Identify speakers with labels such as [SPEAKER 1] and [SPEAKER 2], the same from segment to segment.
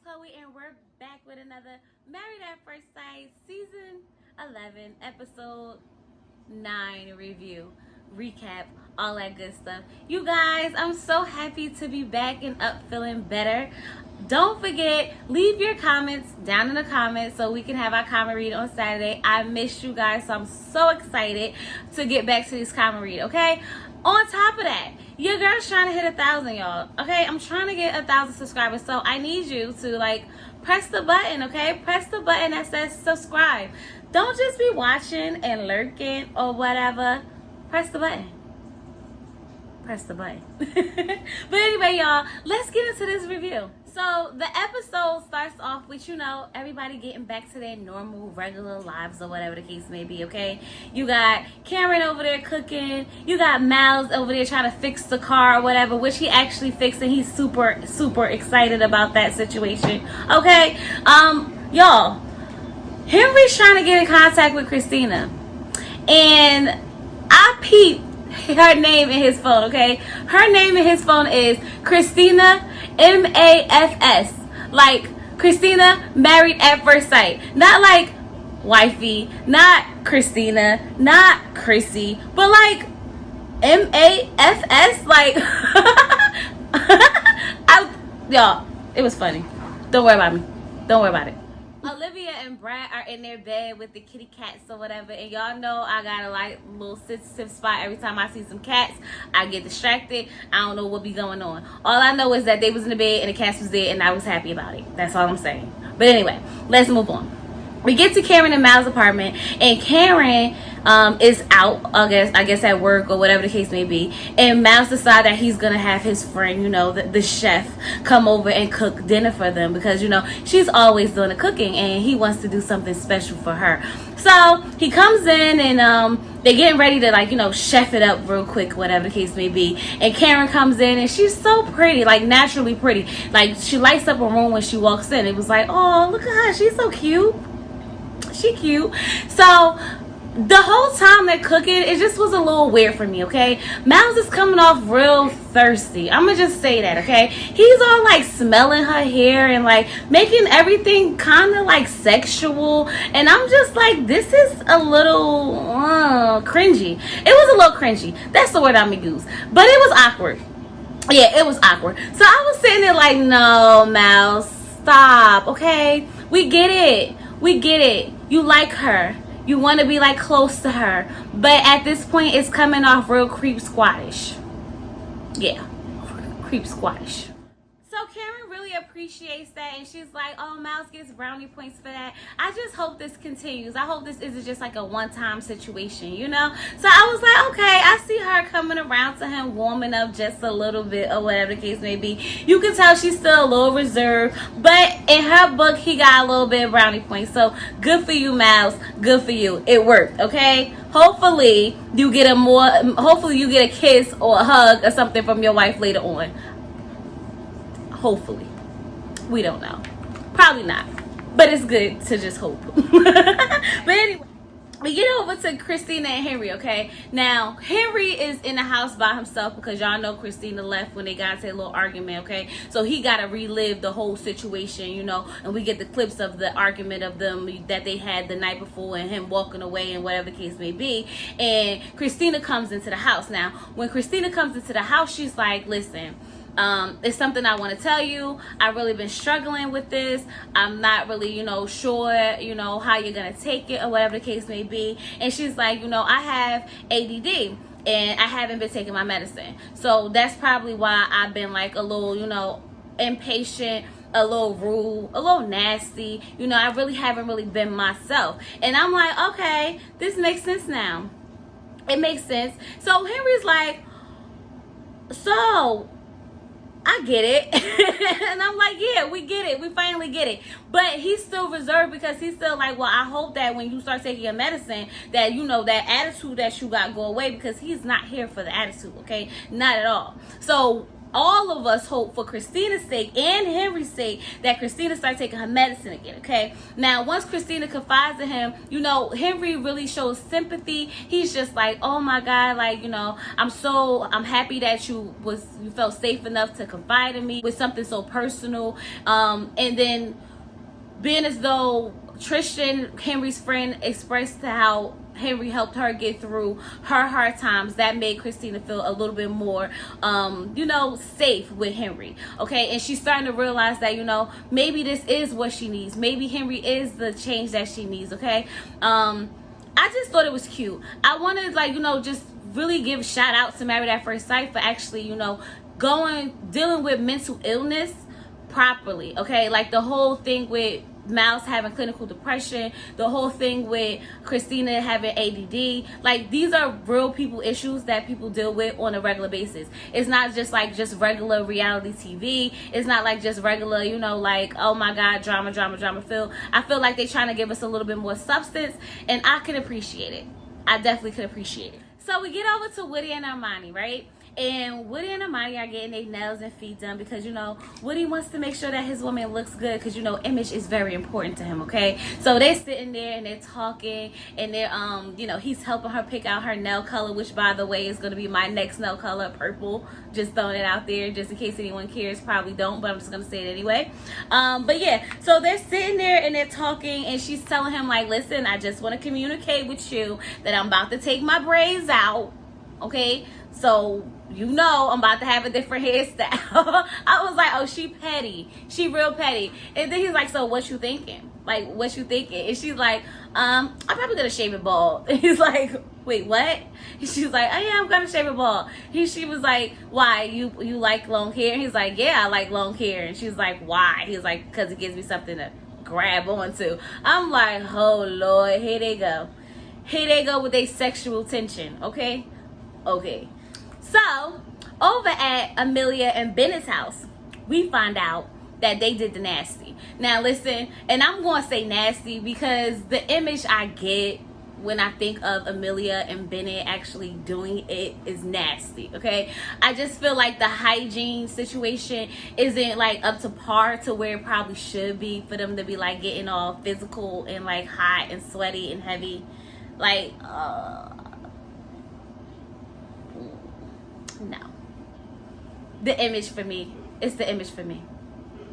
[SPEAKER 1] Chloe, and we're back with another Married at First Sight Season 11, Episode 9 review, recap, all that good stuff. You guys, I'm so happy to be back and up feeling better. Don't forget, leave your comments down in the comments so we can have our comment read on Saturday. I missed you guys, so I'm so excited to get back to this comment read, okay? On top of that, your girl's trying to hit 1,000, y'all. Okay, I'm trying to get 1,000 subscribers, so I need you to press the button. Okay, press the button that says subscribe. Don't just be watching and lurking or whatever. Press the button. Press the button. But anyway, y'all, let's get into this review. So the episode starts off with, everybody getting back to their normal, regular lives or whatever the case may be, okay? You got Karen over there cooking. You got Miles over there trying to fix the car or whatever, which he actually fixed, and he's super, super excited about that situation, okay? Y'all, Henry's trying to get in contact with Christina, and I peeped her name in his phone, okay? Her name in his phone is Christina, MAFS. Like Christina, Married at First Sight. Not like wifey, not Christina, not Chrissy, but like MAFS. Like, y'all, it was funny. Don't worry about me. Don't worry about it. Olivia and Brad are in their bed with the kitty cats or whatever, and y'all know I got a little sensitive spot every time I see some cats. I get distracted. I don't know what be going on. All I know is that they was in the bed and the cats was there, and I was happy about it. That's all I'm saying. But anyway, let's move on. We get to Karen and Miles' apartment, and Karen is out, I guess at work or whatever the case may be, and Miles decides that he's gonna have his friend, the chef, come over and cook dinner for them because she's always doing the cooking and he wants to do something special for her. So he comes in and they're getting ready to chef it up real quick, whatever the case may be, and Karen comes in and she's so pretty, like naturally pretty, like she lights up a room when she walks in. It was like, oh, look at her, she's so cute. She cute. So the whole time they're cooking, it just was a little weird for me, okay? Miles is coming off real thirsty. I'm gonna just say that, okay? He's all smelling her hair and making everything kind of sexual, and I'm just like, this is a little cringy. It was a little cringy. That's the word I'm gonna use. But it was awkward. Yeah, it was awkward. So I was sitting there like, no, Miles, stop, okay? We get it. We get it. You like her. You want to be close to her. But at this point, it's coming off real creep squattish. Yeah. Creep squattish. So Karen really appreciates that, and she's like, oh, Miles gets brownie points for that. I just hope this continues. I hope this isn't just a one-time situation, So I was like, okay, I see her coming around to him, warming up just a little bit or whatever the case may be. You can tell she's still a little reserved, but in her book, he got a little bit of brownie points. So good for you, Miles. Good for you. It worked, okay? Hopefully you get a kiss or a hug or something from your wife later on. Hopefully. We don't know. Probably not. But it's good to just hope. But anyway, we get over to Christina and Henry, okay? Now, Henry is in the house by himself because y'all know Christina left when they got into a little argument, okay? So he got to relive the whole situation, and we get the clips of the argument of them that they had the night before and him walking away and whatever the case may be. And Christina comes into the house. Now, when Christina comes into the house, she's like, listen, it's something I want to tell you. I've really been struggling with this. I'm not really, sure, how you're going to take it or whatever the case may be. And she's like, I have ADD and I haven't been taking my medicine. So that's probably why I've been a little, impatient, a little rude, a little nasty. I really haven't really been myself. And I'm like, okay, this makes sense now. It makes sense. So Henry's like, so I get it. And I'm like, yeah, we get it. We finally get it. But he's still reserved because he's still like, well, I hope that when you start taking your medicine that, that attitude that you got go away, because he's not here for the attitude, okay? Not at all. So all of us hope for Christina's sake and Henry's sake that Christina starts taking her medicine again, okay? Now, once Christina confides in him, you know, Henry really shows sympathy. He's just like, oh my God, like, you know, I'm happy that you felt safe enough to confide in me with something so personal. And then being as though Tristan, Henry's friend, expressed how Henry helped her get through her hard times, that made Christina feel a little bit more, you know, safe with Henry, okay? And she's starting to realize that, you know, maybe this is what she needs. Maybe Henry is the change that she needs, okay? I just thought it was cute. I wanted, like, you know, just really give a shout out to Married at First Sight for actually, you know, dealing with mental illness properly, okay? Like the whole thing with MAFS having clinical depression, the whole thing with Christina having ADD, like these are real people issues that people deal with on a regular basis. It's not just like just regular reality TV. It's not like just regular, you know, like, oh my God, drama feel. I feel like they're trying to give us a little bit more substance, and I can appreciate it. I definitely could appreciate it. So we get over to Woody and Amani, right? And Woody and Amani are getting their nails and feet done because, you know, Woody wants to make sure that his woman looks good because, you know, image is very important to him, okay? So they're sitting there and they're talking and they're, you know, he's helping her pick out her nail color, which, by the way, is going to be my next nail color, purple. Just throwing it out there just in case anyone cares. Probably don't, but I'm just going to say it anyway. But yeah, so they're sitting there and they're talking and she's telling him, like, listen, I just want to communicate with you that I'm about to take my braids out, okay? So, you know, I'm about to have a different hairstyle. I was like, oh, she petty. She real petty. And then he's like, so what you thinking? Like, what you thinking? And she's like, I'm probably going to shave it bald. And he's like, wait, what? And she's like, oh, yeah, I'm going to shave it bald. She was like, why? You like long hair? And he's like, yeah, I like long hair. And she's like, why? He's like, because it gives me something to grab onto. I'm like, oh, Lord, here they go. Here they go with their sexual tension, okay? Okay. So, over at Amelia and Bennett's house, we find out that they did the nasty. Now, listen, and I'm going to say nasty because the image I get when I think of Amelia and Bennett actually doing it is nasty, okay? I just feel like the hygiene situation isn't, like, up to par to where it probably should be for them to be, like, getting all physical and, like, hot and sweaty and heavy. Like, no. The image for me. It's the image for me.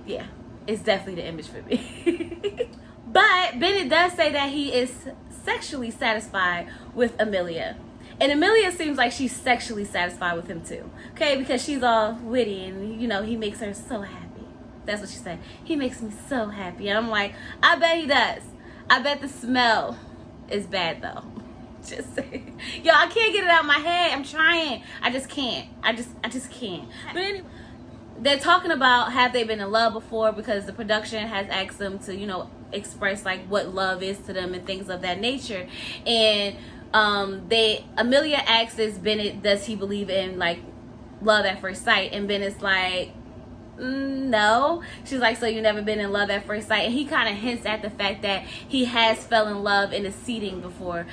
[SPEAKER 1] Yeah. It's definitely the image for me. But Bennett does say that he is sexually satisfied with Amelia. And Amelia seems like she's sexually satisfied with him too. Okay? Because she's all witty and, you know, he makes her so happy. That's what she said. He makes me so happy. And I'm like, I bet he does. I bet the smell is bad though. Just saying. Yo, I can't get it out of my head. I'm trying. I just can't. I just can't. But anyway, they're talking about have they been in love before because the production has asked them to, you know, express like what love is to them and things of that nature. And Amelia asks Bennett, does he believe in like love at first sight? And Bennett's like, no. She's like, so you never been in love at first sight? And he kind of hints at the fact that he has fell in love in a seating before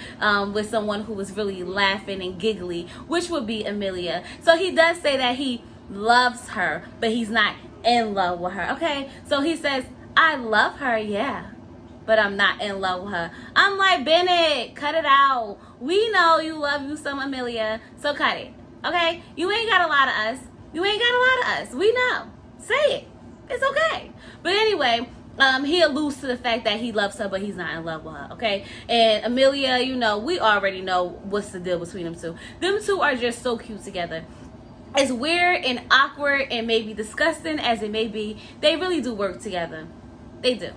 [SPEAKER 1] with someone who was really laughing and giggly, which would be Amelia. So he does say that he loves her, but he's not in love with her. Okay, so he says, I love her, yeah, but I'm not in love with her. I'm like, Bennett, cut it out. We know you love you some Amelia, so cut it. Okay, you ain't got a lot of us. You ain't got a lot of us. We know. Say it. It's okay. But anyway, he alludes to the fact that he loves her, but he's not in love with her, okay? And Amelia, you know, we already know what's the deal between them two. Them two are just so cute together. As weird and awkward and maybe disgusting as it may be, they really do work together. They do.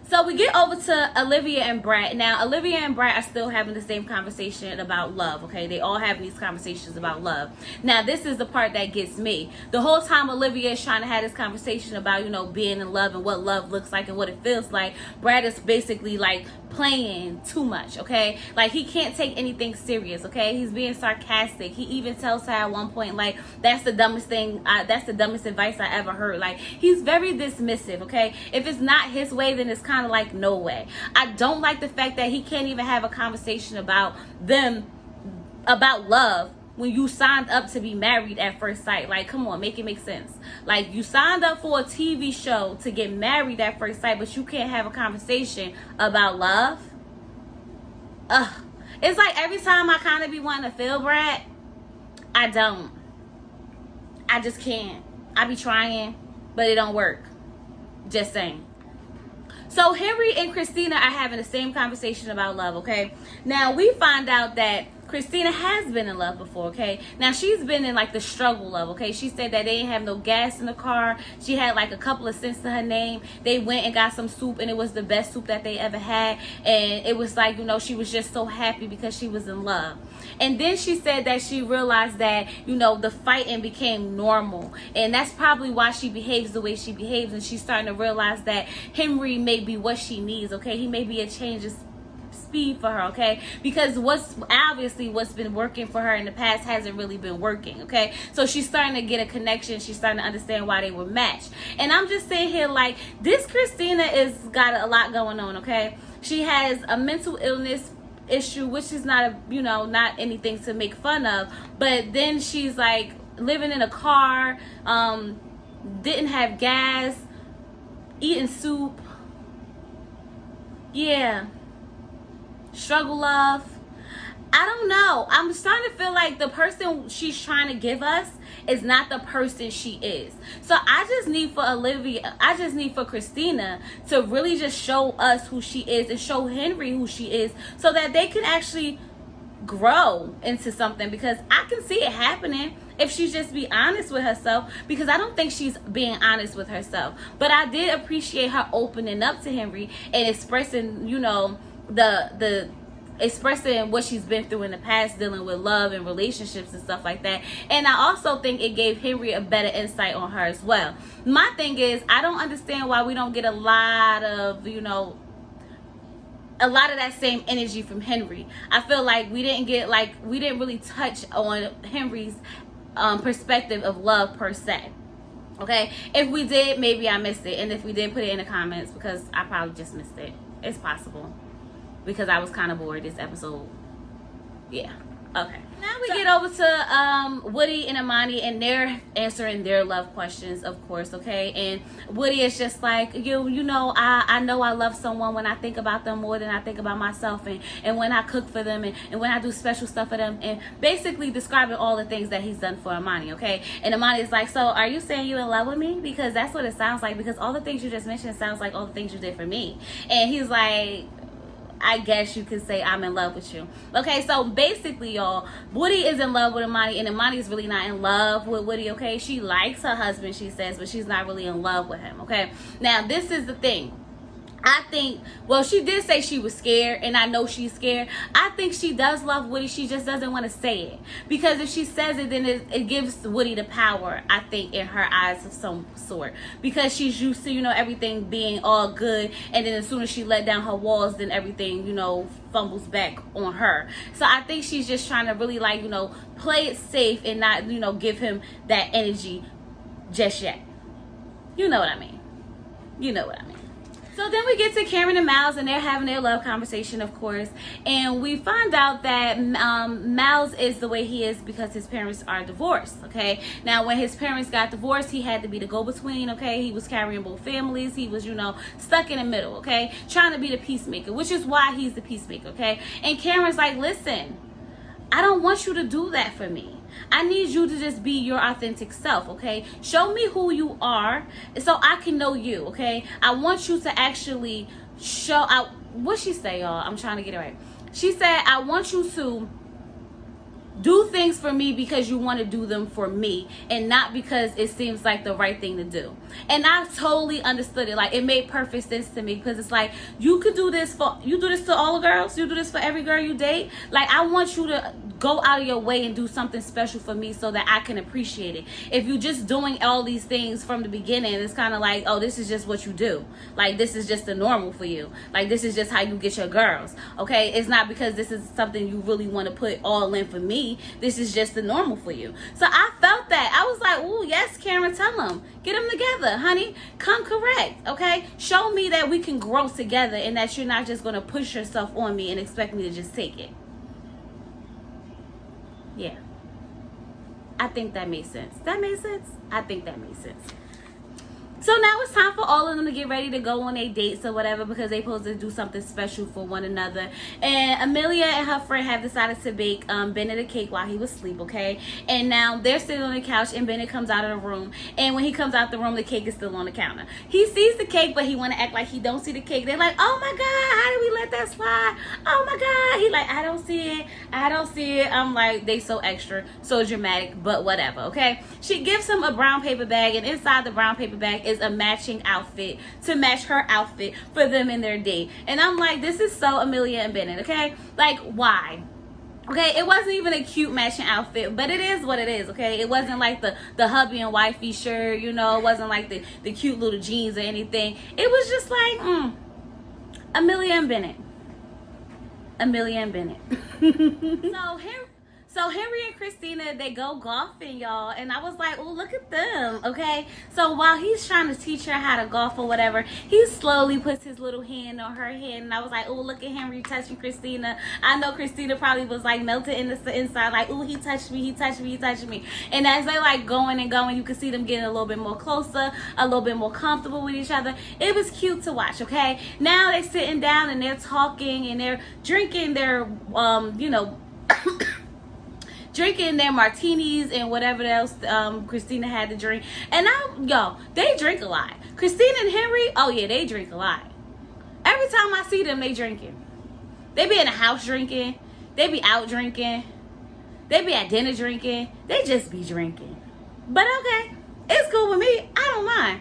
[SPEAKER 1] So we get over to Olivia and Brad. Now, Olivia and Brad are still having the same conversation about love, okay? They all have these conversations about love. Now, this is the part that gets me. The whole time Olivia is trying to have this conversation about, you know, being in love and what love looks like and what it feels like, Brad is basically, like, playing too much, okay? Like, he can't take anything serious, okay? He's being sarcastic. He even tells her at one point, like, that's the dumbest thing, that's the dumbest advice I ever heard. Like, he's very dismissive, okay? If it's not his way, then it's kind of like no way. I don't like the fact that he can't even have a conversation about love when you signed up to be married at first sight? Like, come on, make it make sense. Like, you signed up for a TV show to get married at first sight, but you can't have a conversation about love? Ugh. It's like every time I kind of be wanting to feel Brad, I don't. I just can't. I be trying, but it don't work. Just saying. So Henry and Christina are having the same conversation about love, okay? Now, we find out that Christina has been in love before, okay? Now, she's been in, like, the struggle love, okay? She said that they didn't have no gas in the car. She had, like, a couple of cents to her name. They went and got some soup, and it was the best soup that they ever had. And it was like, you know, she was just so happy because she was in love. And then she said that she realized that, you know, the fighting became normal. And that's probably why she behaves the way she behaves. And she's starting to realize that Henry may be what she needs, okay? He may be a change of speed for her, okay? Because what's been working for her in the past hasn't really been working, okay? So she's starting to get a connection. She's starting to understand why they were matched. And I'm just saying here, like, this Christina is got a lot going on, okay? She has a mental illness issue, which is not not anything to make fun of, but then she's like living in a car, didn't have gas, eating soup. Yeah. Struggle love. I don't know. I'm starting to feel like the person she's trying to give us is not the person she is. So I just need for Christina to really just show us who she is and show Henry who she is so that they can actually grow into something, because I can see it happening if she just be honest with herself, because I don't think she's being honest with herself. But I did appreciate her opening up to Henry and expressing, you know, expressing what she's been through in the past, dealing with love and relationships and stuff like that. And I also think it gave Henry a better insight on her as well. My thing is, I don't understand why we don't get a lot of that same energy from Henry. I feel like we didn't really touch on Henry's perspective of love per se. Okay, if we did, maybe I missed it, and if we did, put it in the comments, because I probably just missed it. It's possible, because I was kind of bored this episode. Yeah. Okay. Now we get over to Woody and Amani, and they're answering their love questions, of course, okay? And Woody is just like, you know, I know I love someone when I think about them more than I think about myself, and when I cook for them, and when I do special stuff for them, and basically describing all the things that he's done for Amani, okay? And Amani is like, so are you saying you in love with me? Because that's what it sounds like, because all the things you just mentioned sounds like all the things you did for me. And he's like, I guess you could say I'm in love with you. Okay, so basically, y'all, Woody is in love with Amani, and Amani is really not in love with Woody, okay? She likes her husband, she says, but she's not really in love with him, okay? Now, this is the thing. I think, well, she did say she was scared, and I know she's scared. I think she does love Woody. She just doesn't want to say it. Because if she says it, then it gives Woody the power, I think, in her eyes of some sort. Because she's used to, you know, everything being all good, and then as soon as she let down her walls, then everything, you know, fumbles back on her. So I think she's just trying to really, like, you know, play it safe and not, you know, give him that energy just yet. You know what I mean. You know what I mean. So then we get to Karen and Miles, and they're having their love conversation, of course. And we find out that Miles is the way he is because his parents are divorced, okay? Now, when his parents got divorced, he had to be the go-between, okay? He was carrying both families. He was, you know, stuck in the middle, okay? Trying to be the peacemaker, which is why he's the peacemaker, okay? And Karen's like, listen, I don't want you to do that for me. I need you to just be your authentic self, okay? Show me who you are so I can know you, okay? I want you to actually show out. What she say, y'all? I'm trying to get it right. She said, I want you to do things for me because you want to do them for me and not because it seems like the right thing to do. And I totally understood it. Like, it made perfect sense to me, because it's like, you do this to all the girls, you do this for every girl you date. Like, I want you to go out of your way and do something special for me so that I can appreciate it. If you're just doing all these things from the beginning, it's kind of like, oh, this is just what you do. Like, this is just the normal for you. Like, this is just how you get your girls, okay? It's not because this is something you really want to put all in for me. This is just the normal for you. So I felt that. I was like, oh, yes, Karen, tell them. Get them together, honey. Come correct, okay? Show me that we can grow together and that you're not just going to push yourself on me and expect me to just take it. Yeah. I think that made sense. That made sense? I think that made sense. So now it's time for all of them to get ready to go on their dates or whatever, because they supposed to do something special for one another. And Amelia and her friend have decided to bake Bennett a cake while he was asleep, okay? And now they're sitting on the couch and Bennett comes out of the room. And when he comes out the room, the cake is still on the counter. He sees the cake, but he want to act like he don't see the cake. They're like, oh my God, how did we let that slide? Oh my God. He like, I don't see it. I don't see it. I'm like, they so extra, so dramatic, but whatever, okay? She gives him a brown paper bag, and inside the brown paper bag is a matching outfit to match her outfit for them in their date. And I'm like, this is so Amelia and Bennett, okay? Like, why? Okay, it wasn't even a cute matching outfit, but it is what it is, okay? It wasn't like the hubby and wifey shirt, you know, it wasn't like the cute little jeans or anything. It was just like, Amelia and Bennett. Amelia and Bennett. So Henry and Christina, they go golfing, y'all. And I was like, oh, look at them, okay? So while he's trying to teach her how to golf or whatever, he slowly puts his little hand on her hand. And I was like, oh, look at Henry touching Christina. I know Christina probably was like melted in the inside, like, oh, he touched me, he touched me, he touched me. And as they like going and going, you could see them getting a little bit more closer, a little bit more comfortable with each other. It was cute to watch, okay? Now they're sitting down and they're talking and they're drinking their, drinking their martinis and whatever else Christina had to drink. And they drink a lot. Christina and Henry, oh yeah, they drink a lot. Every time I see them, they drinking. They be in the house drinking. They be out drinking. They be at dinner drinking. They just be drinking. But okay, it's cool with me. I don't mind.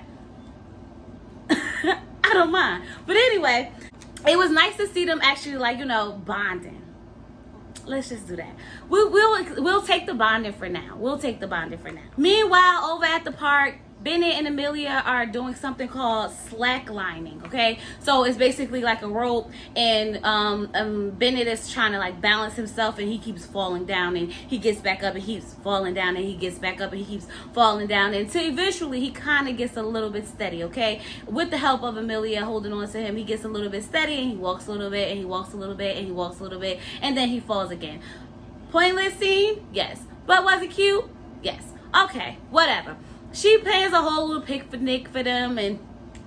[SPEAKER 1] I don't mind. But anyway, it was nice to see them actually bonding. Let's just do that. We'll take the bonding for now. We'll take the bonding for now. Meanwhile, over at the park, Bennett and Amelia are doing something called slacklining, okay? So it's basically like a rope, and Bennett is trying to like balance himself, and he keeps falling down, and he gets back up, and he keeps falling down, and he gets back up, and he keeps falling down, until eventually he kind of gets a little bit steady, okay? With the help of Amelia holding on to him, he gets a little bit steady, and he walks a little bit, and he walks a little bit, and he walks a little bit, and then he falls again. Pointless scene? Yes. But was it cute? Yes. Okay, whatever. She plans a whole little picnic for them and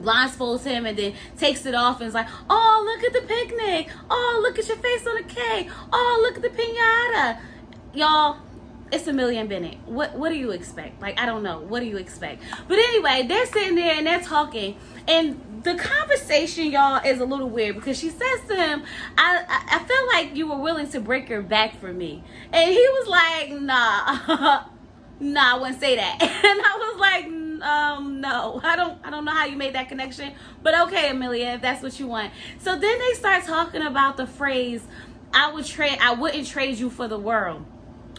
[SPEAKER 1] blindfolds him and then takes it off and is like, oh, look at the picnic. Oh, look at your face on the cake. Oh, look at the piñata. Y'all, it's Amelia and Bennett. What do you expect? Like, I don't know. What do you expect? But anyway, they're sitting there and they're talking. And the conversation, y'all, is a little weird because she says to him, I feel like you were willing to break your back for me. And he was like, nah. Nah, I wouldn't say that. And I was like, no, I don't know how you made that connection, but okay, Amelia, if that's what you want. So then they start talking about the phrase, I wouldn't trade you for the world.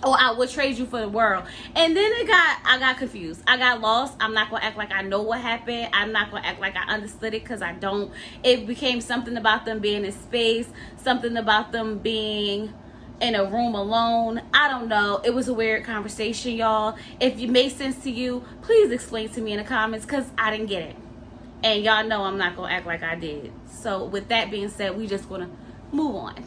[SPEAKER 1] Or I would trade you for the world. And then I got confused. I got lost. I'm not going to act like I know what happened. I'm not going to act like I understood it because I don't. It became something about them being in space, something about them being in a room alone. I don't know. It was a weird conversation, y'all. If it made sense to you, please explain to me in the comments because I didn't get it. And y'all know I'm not going to act like I did. So with that being said, we just going to move on.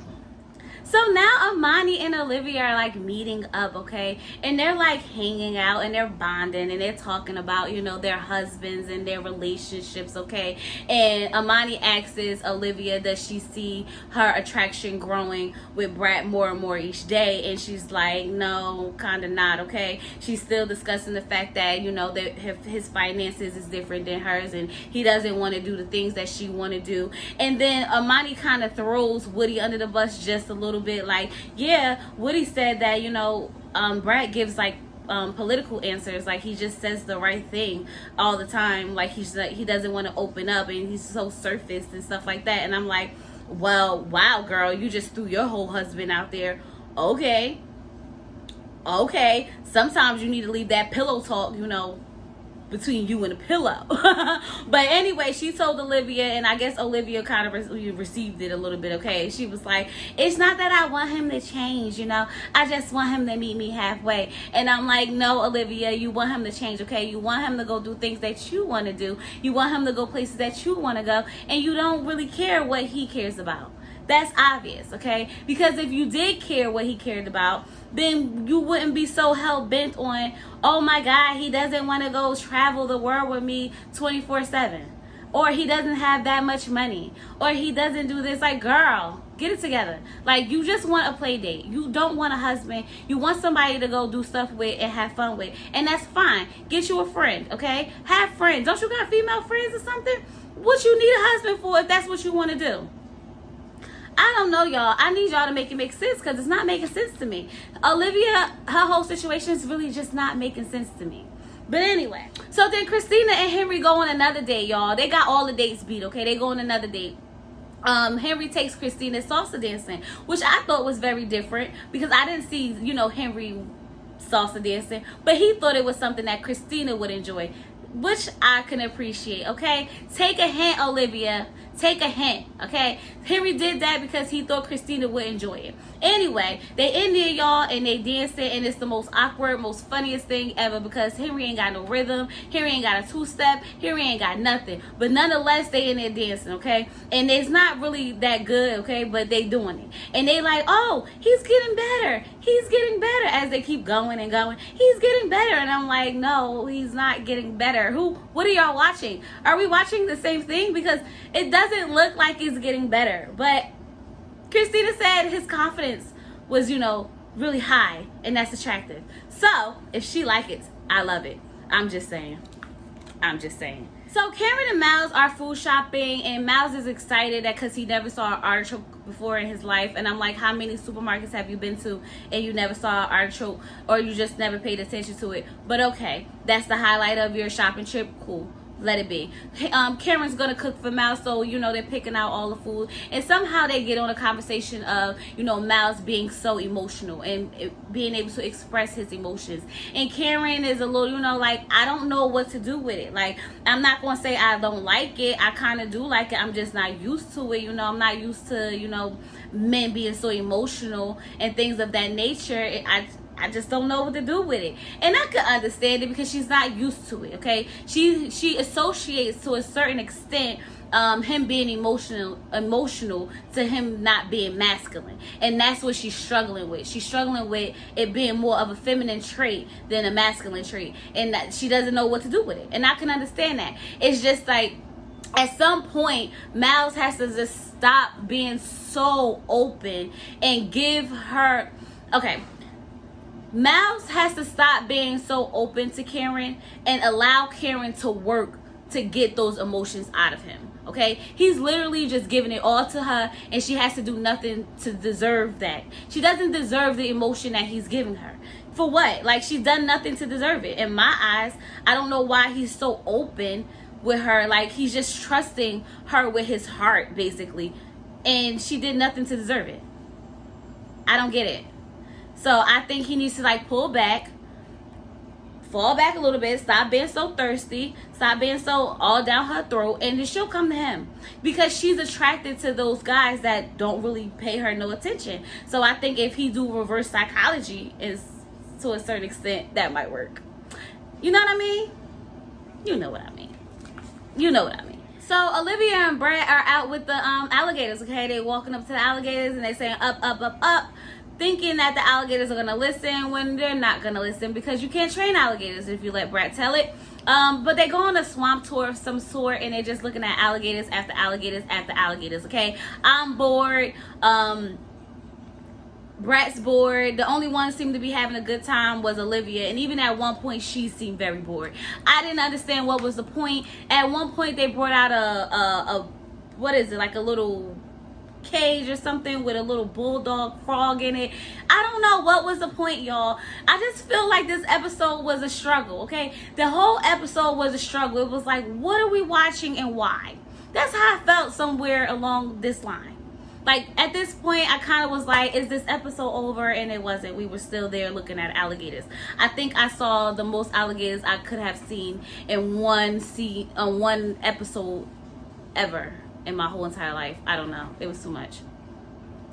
[SPEAKER 1] So now Amani and Olivia are like meeting up, okay? And they're like hanging out and they're bonding and they're talking about, their husbands and their relationships, okay? And Amani asks Olivia, does she see her attraction growing with Brad more and more each day? And she's like, no, kind of not, okay? She's still discussing the fact that, that his finances is different than hers and he doesn't want to do the things that she want to do. And then Amani kind of throws Woody under the bus just a little bit, like, yeah, Woody said that Brad gives like political answers, like he just says the right thing all the time, like he doesn't want to open up and he's so surfaced and stuff like that. And I'm like, well, wow, girl, you just threw your whole husband out there. Okay, sometimes you need to leave that pillow talk between you and a pillow. But anyway, she told Olivia, and I guess Olivia kind of received it a little bit, okay? She was like, it's not that I want him to change, I just want him to meet me halfway. And I'm like, no, Olivia, you want him to change, okay? You want him to go do things that you want to do. You want him to go places that you want to go, and you don't really care what he cares about. That's obvious, okay? Because if you did care what he cared about, then you wouldn't be so hell-bent on, oh my God, he doesn't want to go travel the world with me 24/7. Or he doesn't have that much money. Or he doesn't do this. Like, girl, get it together. Like, you just want a play date. You don't want a husband. You want somebody to go do stuff with and have fun with. And that's fine. Get you a friend, okay? Have friends. Don't you got female friends or something? What you need a husband for if that's what you want to do? I don't know, y'all. I need y'all to make it make sense because it's not making sense to me. Olivia, her whole situation is really just not making sense to me. But anyway, so then Christina and Henry go on another date, y'all. They got all the dates beat, okay? They go on another date. Henry takes Christina salsa dancing, which I thought was very different because I didn't see, Henry salsa dancing, but he thought it was something that Christina would enjoy, which I can appreciate, okay? Take a hint, Olivia. Take a hint, okay? Henry did that because he thought Christina would enjoy it. Anyway, they in there, y'all, and they dancing, and it's the most awkward, most funniest thing ever because Henry ain't got no rhythm. Henry ain't got a two-step. Henry ain't got nothing. But nonetheless, they in there dancing, okay? And it's not really that good, okay? But they doing it. And they like, oh, he's getting better. He's getting better as they keep going and going. He's getting better. And I'm like, no, he's not getting better. What are y'all watching? Are we watching the same thing? Because it doesn't look like he's getting better. But Christina said his confidence was, really high, and that's attractive. So, if she like it, I love it. I'm just saying. So, Cameron and Miles are food shopping, and Miles is excited because he never saw an artichoke before in his life. And I'm like, how many supermarkets have you been to and you never saw an artichoke, or you just never paid attention to it? But okay, that's the highlight of your shopping trip. Cool. Let it be. Cameron's gonna cook for Miles, so they're picking out all the food, and somehow they get on a conversation of Miles being so emotional and being able to express his emotions, and Cameron is a little like, I don't know what to do with it. Like, I'm not gonna say I don't like it. I kind of do like it. I'm just not used to it. I'm not used to men being so emotional and things of that nature. I just don't know what to do with it. And I could understand it because she's not used to it, okay? She associates to a certain extent him being emotional to him not being masculine. And that's what she's struggling with. She's struggling with it being more of a feminine trait than a masculine trait. And that she doesn't know what to do with it. And I can understand that. It's just like, at some point, Miles has to just stop being so open and give her... Okay. Miles has to stop being so open to Karen and allow Karen to work to get those emotions out of him. Okay? He's literally just giving it all to her, and she has to do nothing to deserve that. She doesn't deserve the emotion that he's giving her. For what? Like, she's done nothing to deserve it. In my eyes, I don't know why he's so open with her. Like, he's just trusting her with his heart, basically. And she did nothing to deserve it. I don't get it. So I think he needs to pull back, fall back a little bit, stop being so thirsty, stop being so all down her throat, and then she'll come to him. Because she's attracted to those guys that don't really pay her no attention. So I think if he do reverse psychology is to a certain extent, that might work. You know what I mean? You know what I mean. So Olivia and Brad are out with the alligators, okay? They're walking up to the alligators and they're saying up, up, up, up, thinking that the alligators are going to listen when they're not going to listen, because you can't train alligators if you let Brad tell it. But they go on a swamp tour of some sort, and they're just looking at alligators after alligators after alligators, okay? I'm bored. Brat's bored. The only one who seemed to be having a good time was Olivia, and even at one point she seemed very bored. I didn't understand what was the point. At one point they brought out a what is it, like a little cage or something with a little bulldog frog in it. I don't know what was the point, y'all. I just feel like this episode was a struggle, okay? The whole episode was a struggle. It was like, what are we watching and why? That's how I felt somewhere along this line. Like, at this point, I kind of was like, is this episode over? And it wasn't. We were still there looking at alligators. I think I saw the most alligators I could have seen in one episode ever in my whole entire life. I don't know. It was too much.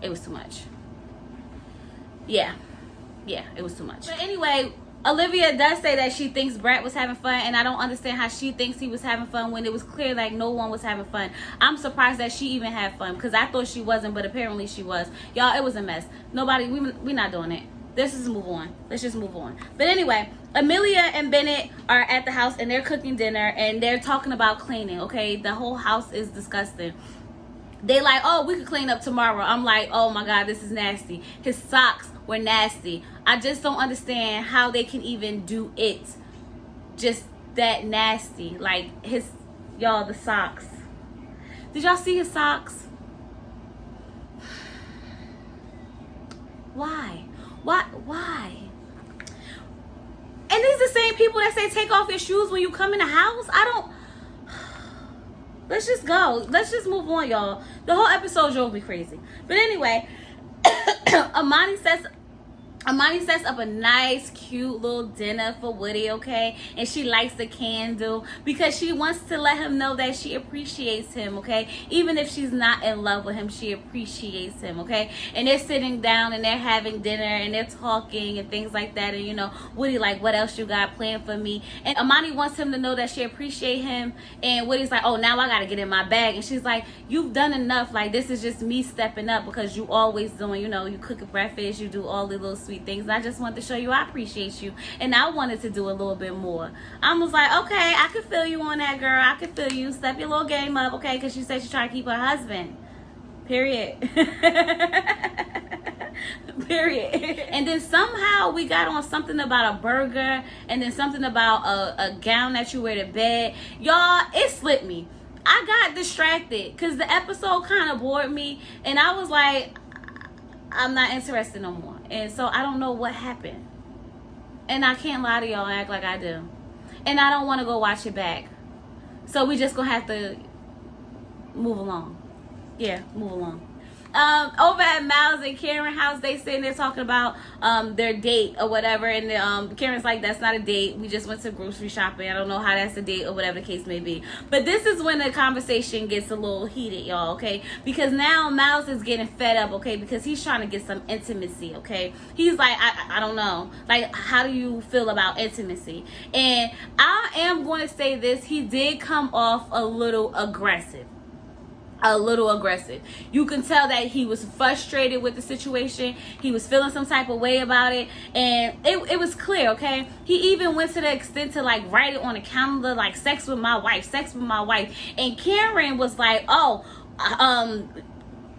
[SPEAKER 1] Yeah, it was too much. But anyway, Olivia does say that she thinks Brett was having fun, and I don't understand how she thinks he was having fun when it was clear like no one was having fun. I'm surprised that she even had fun, because I thought she wasn't, but apparently she was. Y'all, it was a mess. Nobody, we not doing it. Let's just move on. Let's just move on. But anyway, Amelia and Bennett are at the house, and they're cooking dinner, and they're talking about cleaning, okay? The whole house is disgusting. They like, oh, we could clean up tomorrow. I'm like, oh my God, this is nasty. His socks were nasty. I just don't understand how they can even do it just that nasty. Like y'all, the socks. Did y'all see his socks? Why? Why? And these are the same people that say take off your shoes when you come in the house. Let's just go. Let's just move on, y'all. The whole episode drove me crazy. But anyway, Amani sets up a nice, cute little dinner for Woody, okay? And she lights the candle because she wants to let him know that she appreciates him, okay? Even if she's not in love with him, she appreciates him, okay? And they're sitting down and they're having dinner and they're talking and things like that. And, you know, Woody like, what else you got planned for me? And Amani wants him to know that she appreciates him. And Woody's like, oh, now I got to get in my bag. And she's like, you've done enough. Like, this is just me stepping up because you always doing, you know, you cook a breakfast, you do all the little sweet things. And I just wanted to show you I appreciate you, and I wanted to do a little bit more. I was like, okay, I could feel you on that, girl. I could feel you. Step your little game up, okay? Because she said she's trying to keep her husband. Period. Period. And then somehow we got on something about a burger, and then something about a gown that you wear to bed. Y'all, it slipped me. I got distracted because the episode kind of bored me, and I was like, I'm not interested no more. And so I don't know what happened. And I can't lie to y'all and act like I do. And I don't want to go watch it back. So we just gonna have to move along. Yeah, move along. Over at Miles and Karen house, they sitting there talking about their date or whatever, and Karen's like, that's not a date, we just went to grocery shopping. I don't know how that's a date or whatever the case may be. But this is when the conversation gets a little heated, y'all, okay? Because now Miles is getting fed up, okay? Because he's trying to get some intimacy, okay? He's like, I don't know, like, how do you feel about intimacy? And I am going to say this, he did come off a little aggressive. You can tell that he was frustrated with the situation. He was feeling some type of way about it, and it was clear, okay? He even went to the extent to like write it on a calendar, like sex with my wife. And Karen was like, oh,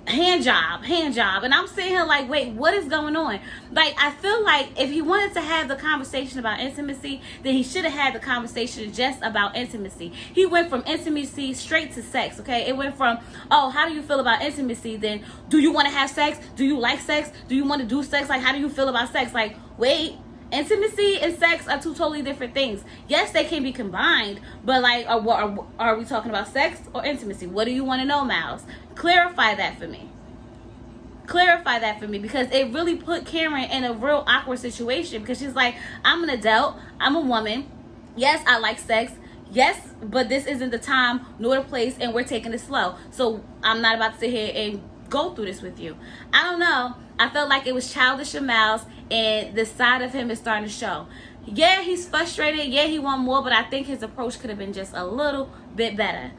[SPEAKER 1] hand job. And I'm sitting here like, wait, what is going on? Like, I feel like if he wanted to have the conversation about intimacy, then he should have had the conversation just about intimacy. He went from intimacy straight to sex, okay? It went from, oh, how do you feel about intimacy? Then, do you want to have sex? Do you like sex? Do you want to do sex? Like, how do you feel about sex? Like, wait, intimacy and sex are two totally different things. Yes, they can be combined, but like, are we talking about sex or intimacy? What do you want to know, Miles? Clarify that for me. Because it really put Karen in a real awkward situation, because she's like, I'm an adult, I'm a woman, yes, I like sex, yes, but this isn't the time nor the place, and we're taking it slow, so I'm not about to sit here and go through this with you. I don't know, I felt like it was childish of Miles, and the side of him is starting to show. Yeah, he's frustrated, yeah, he want more, but I think his approach could have been just a little bit better.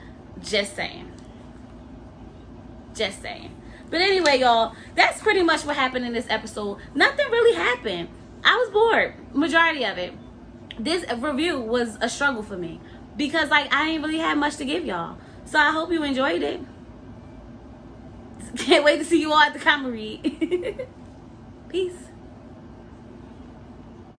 [SPEAKER 1] Just saying. But anyway, y'all, that's pretty much what happened in this episode. Nothing really happened. I was bored, majority of it. This review was a struggle for me because like I ain't really had much to give y'all. So I hope you enjoyed it. Can't wait to see you all at the camera read. Peace.